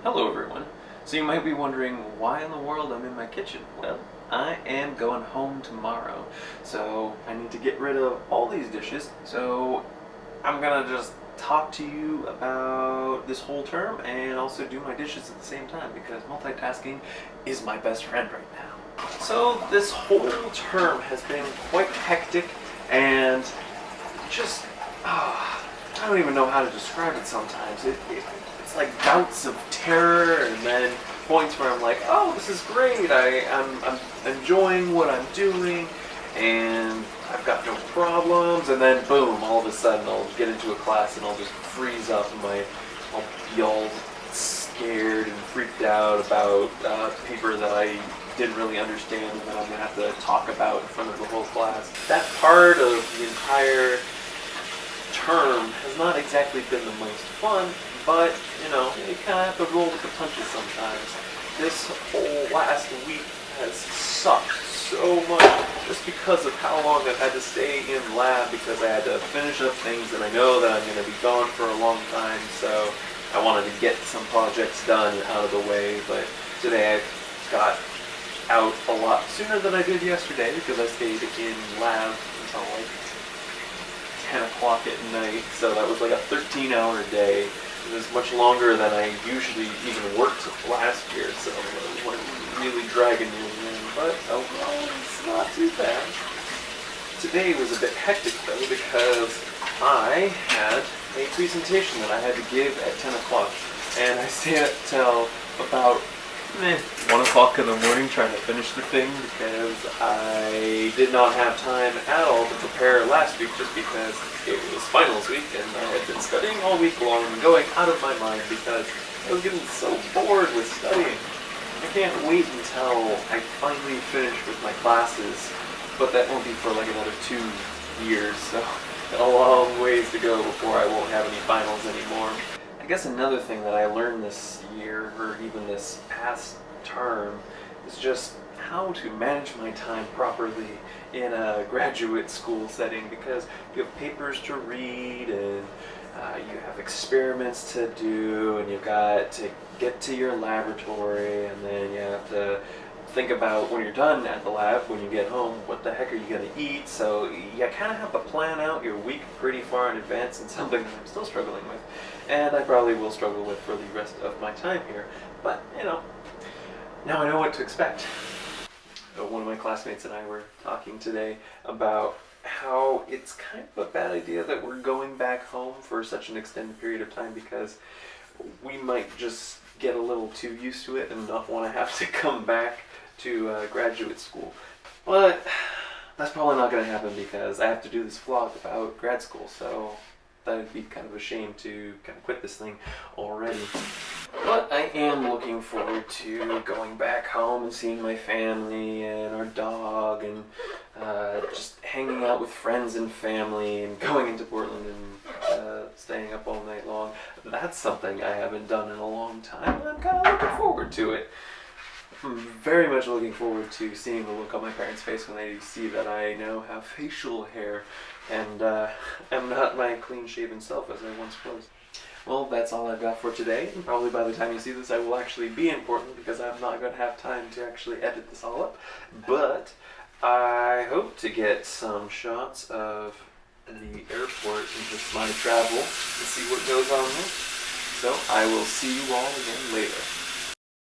Hello everyone. So you might be wondering why in the world I'm in my kitchen. Well, I am going home tomorrow, so I need to get rid of all these dishes. So I'm gonna just talk to you about this whole term and also do my dishes at the same time because multitasking is my best friend right now. So this whole term has been quite hectic and just, I don't even know how to describe it sometimes. It's like bouts of terror and then points where I'm like, oh, this is great, I'm enjoying what I'm doing and I've got no problems, and then boom, all of a sudden I'll get into a class and I'll just freeze up and I'll be all scared and freaked out about paper that I didn't really understand and that I'm going to have to talk about in front of the whole class. That part of the entire term has not exactly been the most fun, but you know, you kind of have to roll with the punches sometimes. This whole last week has sucked so much just because of how long I've had to stay in lab because I had to finish up things that I know that I'm going to be gone for a long time, so I wanted to get some projects done and out of the way. But today I got out a lot sooner than I did yesterday because I stayed in lab until like 10 o'clock at night, so that was like a 13-hour day. It was much longer than I usually even worked last year, so it was really dragging me in, but overall it's not too bad. Today was a bit hectic though because I had a presentation that I had to give at 10 o'clock, and I stayed up till about 1 o'clock in the morning trying to finish the thing because I did not have time at all to prepare last week just because it was finals week and I had been studying all week long and going out of my mind because I was getting so bored with studying. I can't wait until I finally finish with my classes, but that won't be for like another 2 years, so a long ways to go before I won't have any finals anymore. I guess another thing that I learned this year, or even this past term, is just how to manage my time properly in a graduate school setting, because you have papers to read and you have experiments to do and you've got to get to your laboratory, and then you have to think about when you're done at the lab, when you get home, what the heck are you going to eat? So you kind of have to plan out your week pretty far in advance, and something that I'm still struggling with, and I probably will struggle with for the rest of my time here. But, you know, now I know what to expect. One of my classmates and I were talking today about how it's kind of a bad idea that we're going back home for such an extended period of time because we might just get a little too used to it and not want to have to come back to graduate school. But that's probably not going to happen because I have to do this vlog about grad school, so that would be kind of a shame to kind of quit this thing already. But I am looking forward to going back home and seeing my family and our dog and just hanging out with friends and family and going into Portland and staying up all night long. That's something I haven't done in a long time, and I'm kind of looking forward to it. I'm very much looking forward to seeing the look on my parents' face when they see that I now have facial hair and am not my clean-shaven self as I once was. Well, that's all I've got for today, and probably by the time you see this I will actually be in Portland because I'm not going to have time to actually edit this all up. But I hope to get some shots of the airport and just my travel and see what goes on there. So I will see you all again later.